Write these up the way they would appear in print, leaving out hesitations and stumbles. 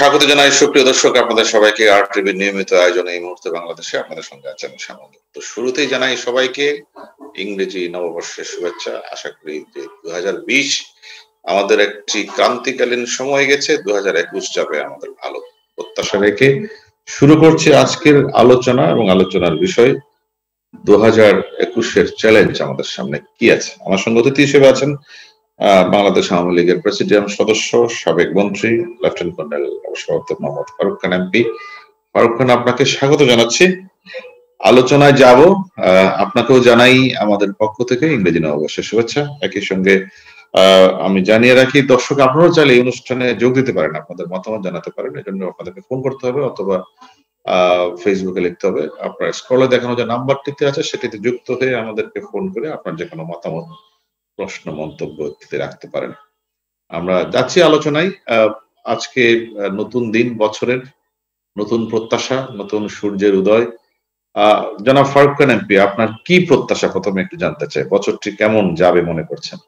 স্বাগত জানাই সুপ্রিয় দর্শক, আপনাদের সবাইকে আর টিভির নিয়মিত আয়োজনে এই মুহূর্তে বাংলাদেশে আপনাদের সঙ্গে আছেন সামনে। তো শুরুতেই জানাই সবাইকে ইংরেজি নববর্ষের শুভেচ্ছা। আশা করি যে 2020 আমাদের একটি ক্রান্তিকালীন সময় গেছে, 2021 যাবে আমাদের ভালো প্রত্যাশা রেখে শুরু করছি আজকের আলোচনা এবং আলোচনার বিষয় 2021-এর চ্যালেঞ্জ আমাদের সামনে কি আছে। আমার সঙ্গে অতিথি হিসেবে আছেন বাংলাদেশ আওয়ামী লীগের প্রেসিডিয়াম সদস্য, সাবেক মন্ত্রী লেফটেন্যান্ট কর্নেল অবসরপ্রাপ্ত মোহাম্মদ ফারুক খান এমপি। ফারুক খান, আপনাকে স্বাগত জানাচ্ছি। আলোচনায় যাব, আপনাকেও জানাই আমাদের পক্ষ থেকে ইংরেজি নববর্ষের শুভেচ্ছা। একই সঙ্গে আমি জানিয়ে রাখি দর্শক, আপনারাও চাইলে এই অনুষ্ঠানে যোগ দিতে পারেন, আপনাদের মতামত জানাতে পারেন। এজন্য আপনাদেরকে ফোন করতে হবে অথবা ফেসবুকে লিখতে হবে। আপনার স্ক্রলে দেখানো যে নাম্বারটিতে আছে সেটিতে যুক্ত হয়ে আমাদেরকে ফোন করে আপনার যে কোনো মতামত, প্রশ্ন, মন্তব্য রাখতে পারেন। আমরা যাচ্ছি আলোচনায়। আজকে নতুন দিন, বছরের নতুন প্রত্যাশা, নতুন সূর্যের উদয়। জনাব ফারুক খান এমপি, আপনার কি প্রত্যাশা প্রথমে একটু জানতে চাই, বছরটি কেমন যাবে মনে করছেন?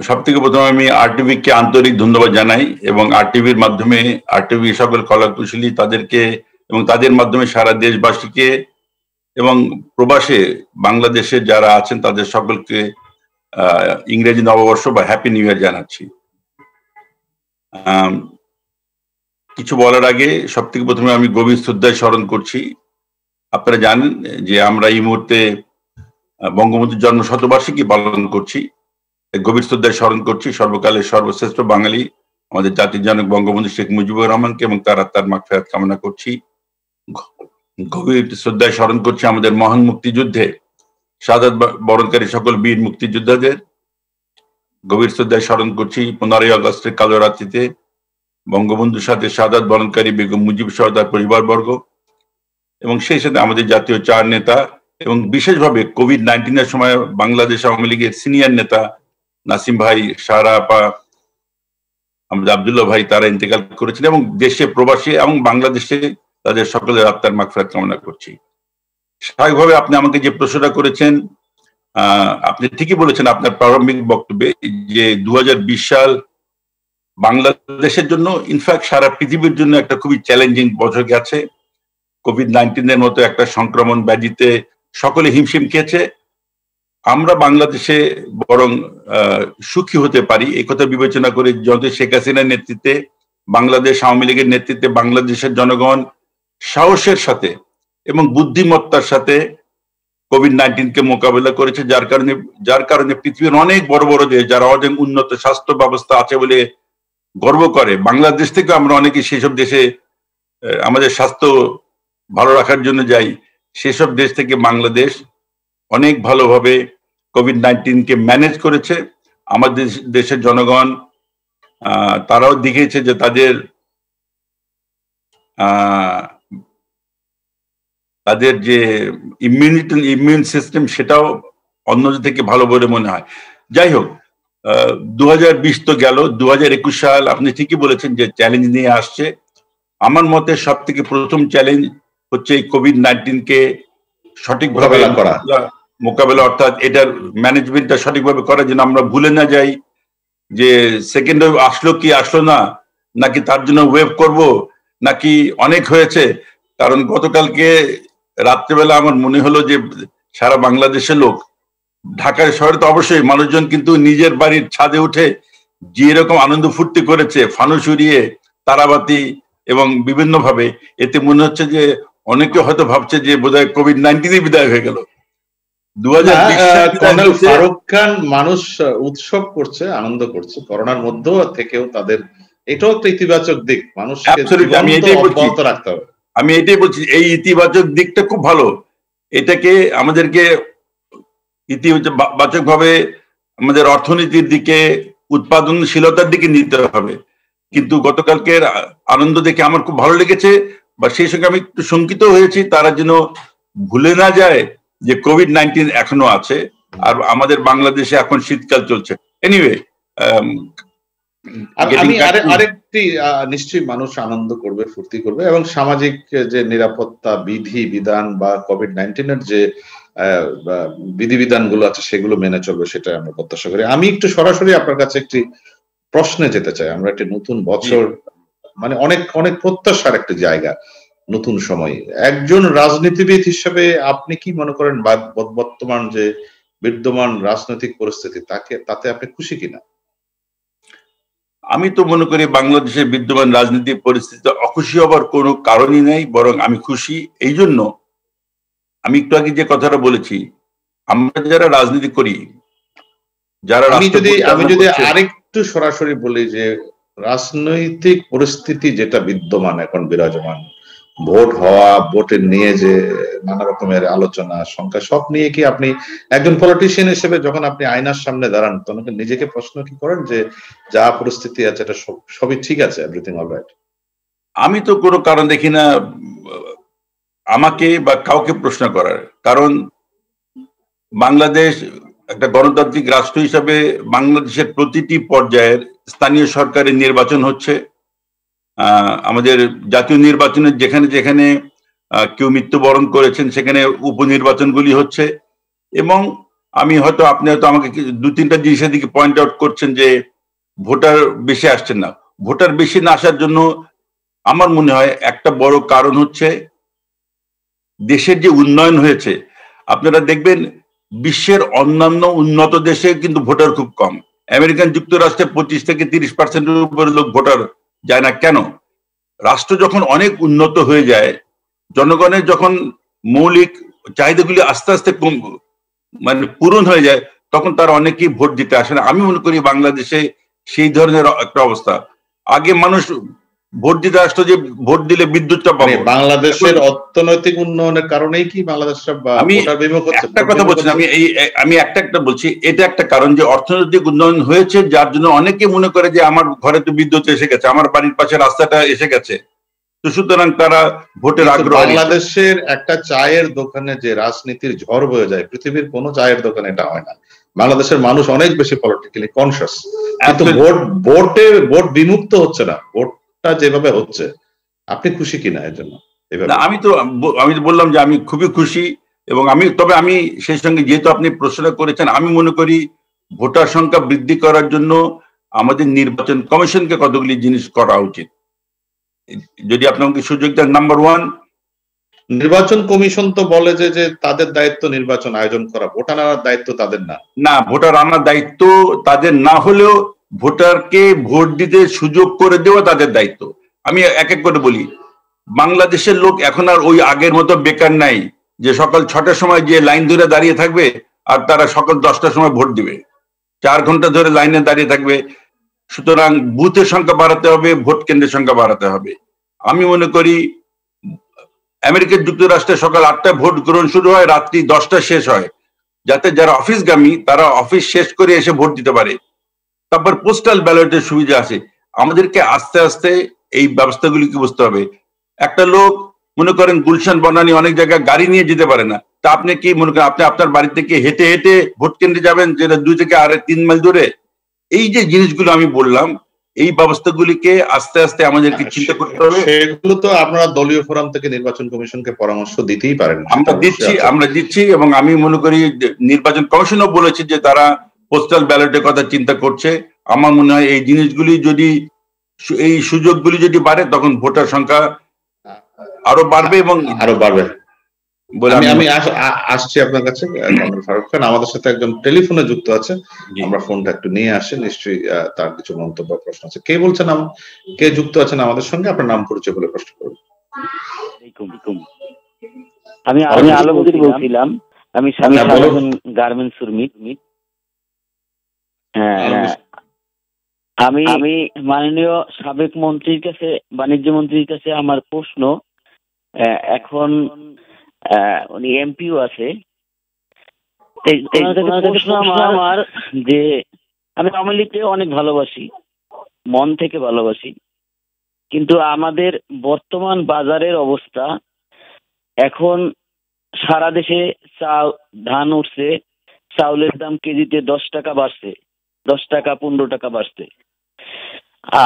সব থেকে প্রথমে আমি RTV কে আন্তরিক ধন্যবাদ জানাই এবং RTVর মাধ্যমে RTV সকল কলাকুশলী তাদেরকে এবং তাদের মাধ্যমে সারা দেশবাসীকে এবং প্রবাসে বাংলাদেশে যারা আছেন তাদের সকলকে ইংরেজি নববর্ষ বা হ্যাপি নিউ ইয়ার জানাচ্ছি। কিছু বলার আগে সব থেকে প্রথমে আমি গভীর শ্রদ্ধায় স্মরণ করছি। আপনারা জানেন যে আমরা এই মুহূর্তে বঙ্গবন্ধুর জন্ম শতবার্ষিকী পালন করছি। গভীর শ্রদ্ধায় স্মরণ করছি সর্বকালের সর্বশ্রেষ্ঠ বাঙালি আমাদের জাতির জনক বঙ্গবন্ধু শেখ মুজিবুর রহমানকে এবং তার আত্মার মাগফিরাত কামনা করছি। গভীর শ্রদ্ধায় স্মরণ করছি আমাদের মহান মুক্তিযুদ্ধে শাহাদাত বরণকারী সকল বীর মুক্তিযোদ্ধাদের। গভীর শ্রদ্ধায় স্মরণ করছি 15ই আগস্টের কালো রাত্রিতে বঙ্গবন্ধুর সাথে শাহাদাত বরণকারী বেগম মুজিব সহ তার পরিবারবর্গ এবং সেই সাথে আমাদের জাতীয় চার নেতা এবং বিশেষভাবে কোভিড-19-এর সময় বাংলাদেশ আওয়ামী লীগের সিনিয়র নেতা নাসিম ভাই, সারা আপা, আমাদের আব্দুল্লাহ ভাই, তারা ইন্তেকাল করেছেন এবং দেশে প্রবাসী এবং বাংলাদেশে তাদের সকলের আত্মার মাগফিরাত কামনা করছি। স্বাভাবিকভাবে আপনি আমাকে যে প্রশ্নটা করেছেন, আপনি ঠিকই বলেছেন আপনার প্রারম্ভিক বক্তব্যে যে 2020 সাল বাংলাদেশের জন্য, ইনফ্যাক্ট সারা পৃথিবীর জন্য একটা খুবই চ্যালেঞ্জিং বছর গেছে। কোভিড-19-এর মতো একটা সংক্রমণ ব্যাধিতে সকলে হিমশিম খেয়েছে। আমরা বাংলাদেশে বরং সুখী হতে পারি এই কথা বিবেচনা করে যত শেখ হাসিনার নেতৃত্বে, বাংলাদেশ আওয়ামী লীগের নেতৃত্বে বাংলাদেশের জনগণ সাহসের সাথে এবং বুদ্ধিমত্তার সাথে কোভিড-19-কে মোকাবেলা করেছে, যার কারণে পৃথিবীর অনেক বড় বড় দেশ যারা অনেক উন্নত স্বাস্থ্য ব্যবস্থা আছে বলে গর্ব করে, বাংলাদেশ থেকে আমরা অনেকে সেসব দেশে আমাদের স্বাস্থ্য ভালো রাখার জন্য যাই, সেসব দেশ থেকে বাংলাদেশ অনেক ভালোভাবে কোভিড-19-কে ম্যানেজ করেছে। আমাদের দেশের জনগণ তারাও দেখিয়েছে যে তাদের যে ইমিউন সিস্টেম সেটাও অন্য থেকে ভালো বলে মনে হয়। যাই হোক, 2020 তো গেল, 2021 সাল আপনি ঠিকই বলেছেন যে চ্যালেঞ্জ নিয়ে আসছে। আমার মতে সব থেকে প্রথম চ্যালেঞ্জ হচ্ছে এই কোভিড-19-কে সঠিকভাবে মোকাবেলা, অর্থাৎ এটার ম্যানেজমেন্টটা সঠিকভাবে করার জন্য আমরা ভুলে না যাই যে সেকেন্ড ওয়েভ আসলো কি আসলো না, নাকি তার জন্য ওয়েভ করব, নাকি অনেক হয়েছে। কারণ গতকালকে রাত্রেবেলা আমার মনে হলো যে সারা বাংলাদেশের লোক, ঢাকা শহরে তো অবশ্যই মানুষজন কিন্তু নিজের বাড়ির ছাদে উঠে যে এরকম আনন্দ ফুর্তি করেছে, ফানুস উড়িয়ে, তারাবাতি এবং বিভিন্ন ভাবে, এতে মনে হচ্ছে যে অনেকে হয়তো ভাবছে যে বোধহয় কোভিড-19 বিদায় হয়ে গেল। ফারুক খান, মানুষ উৎসব করছে, আনন্দ করছে করোনার মধ্যেও থেকেও, তাদের এটাও একটা ইতিবাচক দিক। মানুষকে রাখতে হবে। আমি এটাই বলছি, এই ইতিবাচক দিকটা খুব ভালো। এটাকে আমাদেরকে ইতিবাচক ভাবে আমাদের অর্থনীতির দিকে, উৎপাদনশীলতার দিকে নিতে হবে। কিন্তু গতকালকের আনন্দ দেখে আমার খুব ভালো লেগেছে, বা সেই সঙ্গে আমি একটু শঙ্কিত হয়েছি তারা যেন ভুলে না যায় যে কোভিড-19 এখনো আছে আর আমাদের বাংলাদেশে এখন শীতকাল চলছে। এনিওয়ে, আরেকটি নিশ্চয়ই মানুষ আনন্দ করবে, ফুর্তি করবে এবং সামাজিক যে নিরাপত্তা বিধি বিধান বা কোভিড-19-এর যে বিধিবিধান গুলো আছে সেগুলো মেনে চলবে, সেটা আমরা প্রত্যাশা করি। আমি একটু সরাসরি আপনার কাছে একটি প্রশ্নে যেতে চাই। আমরা একটি নতুন বছর মানে অনেক অনেক প্রত্যাশার একটা জায়গা নতুন সময়। একজন রাজনীতিবিদ হিসেবে আপনি কি মনে করেন বর্তমান যে বিদ্যমান রাজনৈতিক পরিস্থিতি তাতে আপনি খুশি কিনা? আমি তো মনে করি বাংলাদেশের বিদ্যমান রাজনৈতিক পরিস্থিতিতে অখুশি হবার কোনো কারণই নেই, বরং আমি খুশি। এই জন্য আমি একটু আগে যে কথাটা বলেছি, আমরা যারা রাজনীতি করি, যারা আমি রাষ্ট্র যদি পরিচালনা করছে, আরেকটু সরাসরি বলি যে রাজনৈতিক পরিস্থিতি যেটা বিদ্যমান এখন বিরাজমান, ভোট হওয়া, ভোটের নিয়ে যে নানা রকমের আলোচনা সংখ্যা সব নিয়ে কি আপনি একজন পলিটিশিয়ান হিসেবে যখন আপনি আয়নার সামনে দাঁড়ান তখন নিজেকে প্রশ্ন কি করেন যে যা পরিস্থিতি আছে এটা সবই ঠিক আছে, এভরিথিং অলরাইট? আমি তো কোনো কারণ দেখি না আমাকে বা কাউকে প্রশ্ন করার। কারণ বাংলাদেশ একটা গণতান্ত্রিক রাষ্ট্র হিসাবে বাংলাদেশের প্রতিটি পর্যায়ের স্থানীয় সরকারের নির্বাচন হচ্ছে। আমাদের জাতীয় নির্বাচনের যেখানে যেখানে কেউ মৃত্যুবরণ করেছেন সেখানে উপনির্বাচনগুলি হচ্ছে। এবং আপনি হয়তো আমাকে দু তিনটা জিনিসের দিকে পয়েন্ট আউট করছেন যে ভোটার বেশি আসছেন না। ভোটার বেশি না আসার জন্য আমার মনে হয় একটা বড় কারণ হচ্ছে দেশের যে উন্নয়ন হয়েছে। আপনারা দেখবেন বিশ্বের অন্যান্য উন্নত দেশে কিন্তু ভোটার খুব কম। আমেরিকান যুক্তরাষ্ট্রে 25 থেকে 30% উপরে লোক ভোটার যায় না। কেন? রাষ্ট্র যখন অনেক উন্নত হয়ে যায়, জনগণের যখন মৌলিক চাহিদাগুলি আস্তে আস্তে মানে পূরণ হয়ে যায়, তখন তারা অনেকেই ভোট দিতে আসে না। আমি মনে করি বাংলাদেশে সেই ধরনের একটা অবস্থা। আগে মানুষ ভোট দিতে আসতো যে ভোট দিলে বিদ্যুৎটা পাবো। বাংলাদেশের অর্থনৈতিক উন্নয়নের কারণেই কি বাংলাদেশটা আমি ভোটার বিমুখ হচ্ছে? একটা কথা বলছি না, আমি একটা বলছি, এটা একটা কারণ যে অর্থনৈতিক উন্নয়ন হয়েছে, যার জন্য অনেকে মনে করে যে আমার ঘরে তো বিদ্যুৎ এসে গেছে, আমার বাড়ির পাশে রাস্তাটা এসে গেছে, তো সুতরাং তারা ভোটের আগ্রহ। বাংলাদেশের একটা চায়ের দোকানে যে রাজনীতির ঝড় বয়ে যায়, পৃথিবীর কোনো চায়ের দোকানে এটা হয় না। বাংলাদেশের মানুষ অনেক বেশি পলিটিক্যালি কনসিয়াস, কিন্তু ভোট বিমুক্ত হচ্ছে না। ভোটটা যেভাবে হচ্ছে, আপনি খুশি কিনা এর জন্য? আমি তো বললাম যে আমি খুবই খুশি। এবং তবে আমি সেই সঙ্গে, যেহেতু আপনি প্রশ্নটা করেছেন, আমি মনে করি ভোটার সংখ্যা বৃদ্ধি করার জন্য আমাদের নির্বাচন কমিশনকে কতগুলি জিনিস করা উচিত। যদি আপনাকে সুযোগ দেন, নাম্বার 1, নির্বাচন কমিশন তো বলে যে তাদের দায়িত্ব নির্বাচন আয়োজন করা, ভোটার আনার দায়িত্ব তাদের না। না, ভোটার আনার দায়িত্ব তাদের না হলেও ভোটারকে ভোট দিতে সুযোগ করে দেওয়া তাদের দায়িত্ব। আমি এক এক করে বলি। বাংলাদেশের লোক এখন আর ওই আগের মতো বেকার নাই যে সকাল 6টার সময় যে লাইন ধরে দাঁড়িয়ে থাকবে আর তারা সকাল 10টার সময় ভোট দিবে। 4 ঘন্টা ধরে লাইনে দাঁড়িয়ে থাকবে। সুতরাং বুথের সংখ্যা বাড়াতে হবে, ভোট কেন্দ্রের সংখ্যা বাড়াতে হবে। আমি মনে করি আমেরিকা যুক্তরাষ্ট্রে সকাল 8টায় ভোট গ্রহণ শুরু হয়, রাত্রি 10টায় শেষ হয়, যাতে যারা অফিসগামী তারা অফিস শেষ করে এসে ভোট দিতে পারে। তারপর পোস্টাল ব্যালটের সুবিধা আছে। আমাদেরকে আস্তে আস্তে এই ব্যবস্থাগুলিকে বুঝতে হবে। একটা লোক মনে করেন গুলশান বনানী অনেক জায়গায় গাড়ি নিয়ে যেতে পারে না, তা আপনি কি মনে করেন আপনি আপনার বাড়ি থেকে হেঁটে হেঁটে ভোট কেন্দ্রে যাবেন, যেটা 2 থেকে 3 মাইল দূরে? এই যে জিনিসগুলো আমি বললাম, এই ব্যবস্থাগুলিকে আস্তে আস্তে আমাদেরকে চিন্তা করতে হবে। সেগুলো তো আপনারা দলীয় ফোরাম থেকে নির্বাচন কমিশনকে পরামর্শ দিতেই পারেন। আমরা দিচ্ছি এবং আমি মনে করি নির্বাচন কমিশনও বলেছে যে তারা পোস্টাল ব্যালটের কথা চিন্তা করছে। আমার মনে হয় এই জিনিসগুলি যদি, এই সুযোগগুলি যদি বাড়ে, তখন ভোটার সংখ্যা আরো বাড়বে এবং আরো বাড়বে। আমি আসছি আপনার কাছে কমরেড ফারুক খান। আমাদের সাথে একজন টেলিফোনে যুক্ত আছে, আমরা ফোনটা একটু নিয়ে আসি, নিশ্চয়ই তার কিছু মন্তব্য প্রশ্ন আছে। কে বলছেন, কে যুক্ত আছেন আমাদের সঙ্গে? আপনার নাম পরিচয় বলে প্রশ্ন করুন। আমি আলমগীর বলছিলাম, আমি গার্মেন্টস শ্রমিক। আমি মাননীয় সাবেক মন্ত্রীর কাছে, বাণিজ্য মন্ত্রীর কাছে আমার প্রশ্ন, এখন উনি এমপিও আছে, প্রশ্ন আমার যে আমি আওয়ামী লীগকে অনেক ভালোবাসি, মন থেকে ভালোবাসি, কিন্তু আমাদের বর্তমান বাজারের অবস্থা, এখন সারা দেশে ধান উঠছে, চাউলের দাম কেজিতে 10 টাকা বাড়ছে, 10 টাকা 15 টাকা বাড়ছে।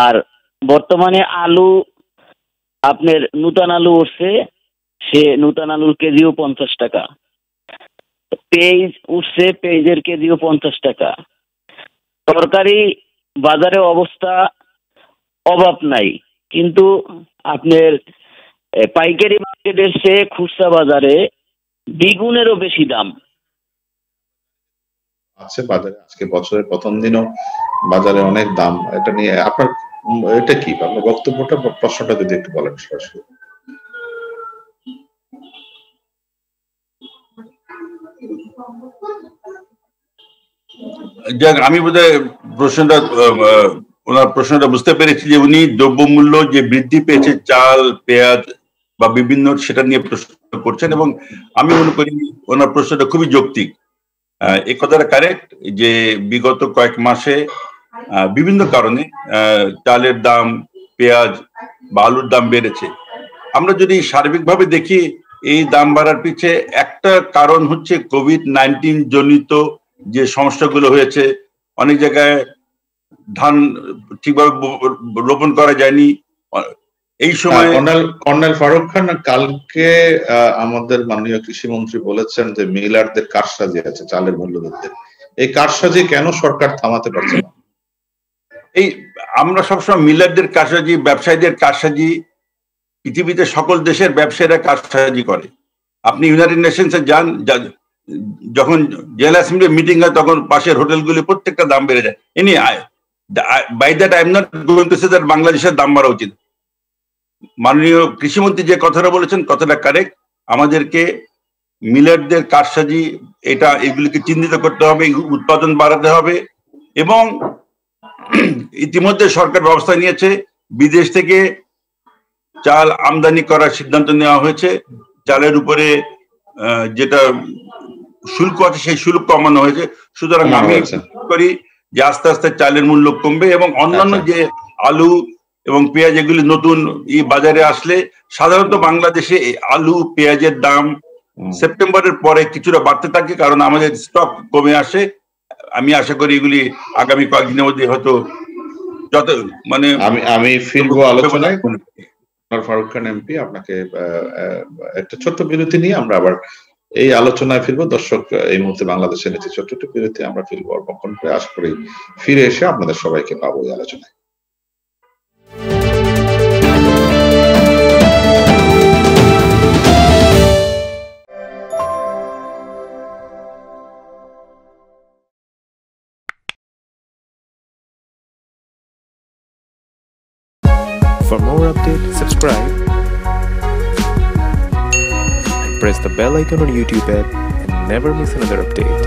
আর বর্তমানে আলু, আপনার নূতন আলু উঠছে, সে নূতন আলুর কেজিও 50 টাকা। পেঁয়াজ উঠছে, পেঁয়াজের কেজিও 50 টাকা। তরকারি বাজারে অবস্থা অভাব নাই, কিন্তু আপনার পাইকারি মার্কেটের চেয়ে খুচরা বাজারে দ্বিগুণেরও বেশি দাম আছে বাজারে। আজকে বছরের প্রথম দিনও বাজারে অনেক দাম। এটা নিয়ে আপনার এটা কি আপনার বক্তব্যটা, প্রশ্নটা যদি একটু বলেন সরাসরি। যাক, আমি বোধহয় ওনার প্রশ্নটা বুঝতে পেরেছি যে উনি দ্রব্যমূল্য যে বৃদ্ধি পেয়েছে চাল, পেঁয়াজ বা বিভিন্ন, সেটা নিয়ে প্রশ্ন করছেন, এবং আমি মনে করি ওনার প্রশ্নটা খুবই যৌক্তিক। এই কথাটা কারেক্ট যে বিগত কয়েক মাসে বিভিন্ন কারণে চালের দাম, পেঁয়াজ বা আলুর দাম বেড়েছে। আমরা যদি সার্বিকভাবে দেখি, এই দাম বাড়ার পিছে একটা কারণ হচ্ছে কোভিড-19 জনিত যে সমস্যাগুলো হয়েছে। অনেক জায়গায় ধান ঠিকভাবে রোপণ করা যায়নি এই সময়। কর্নেল ফারুক খান, কালকে আমাদের মাননীয় কৃষিমন্ত্রী বলেছেন যে মিলারদের কারসাজি আছে চালের মূল্য বৃদ্ধি। এই কারসাজি কেন সরকার থামাতে পারছে না? এই আমরা সবসময় মিলারদের কারসাজি, ব্যবসায়ীদের কারসাজি, পৃথিবীতে সকল দেশের ব্যবসায়ীরা কারসাজি করে। আপনি ইউনাইটেড নেশনসে যান, যখন জেনারেল অ্যাসেম্বলি মিটিং হয় তখন পাশের হোটেলগুলি প্রত্যেকটা দাম বেড়ে যায়। By that I am not going to say that বাংলাদেশের দাম বাড়া উচিত। মাননীয় কৃষিমন্ত্রী যে কথাটা বলেছেন, কথাটা কারেক্ট। আমাদেরকে মিলারদের কারসাজি, এগুলিকে চিহ্নিত করতে হবে, উৎপাদন বাড়াতে হবে, এবং ইতিমধ্যে সরকার ব্যবস্থা নিয়েছে, বিদেশ থেকে চাল আমদানি করার সিদ্ধান্ত নেওয়া হয়েছে। চালের উপরে যেটা শুল্ক আছে সেই শুল্ক কমানো হয়েছে। সুতরাং আমি করি যে আস্তে আস্তে চালের মূল্য কমবে, এবং অন্যান্য যে আলু এবং পেঁয়াজ এগুলি নতুন বাজারে আসলে, সাধারণত বাংলাদেশে আলু পেঁয়াজের দাম সেপ্টেম্বরের পরে কিছুটা বাড়তে থাকে, কারণ আমাদের স্টক কমে আসে। আমি আশা করি এগুলি আগামী কয়েকদিনের মধ্যে হয়তো যত আমি ফিরবো আলোচনায়। ফারুক খান এমপি, আপনাকে একটা ছোট্ট বিরতি নিয়ে আমরা আবার এই আলোচনায় ফিরবো। দর্শক, এই মুহূর্তে বাংলাদেশে নিচে ছোট্ট একটু বিরতি, আমরা ফিরবো অল্পক্ষণ পরে। আশা করি ফিরে এসে আপনাদের সবাইকে পাবো এই আলোচনায়। For more updates, subscribe and press the bell icon on YouTube app and never miss another update.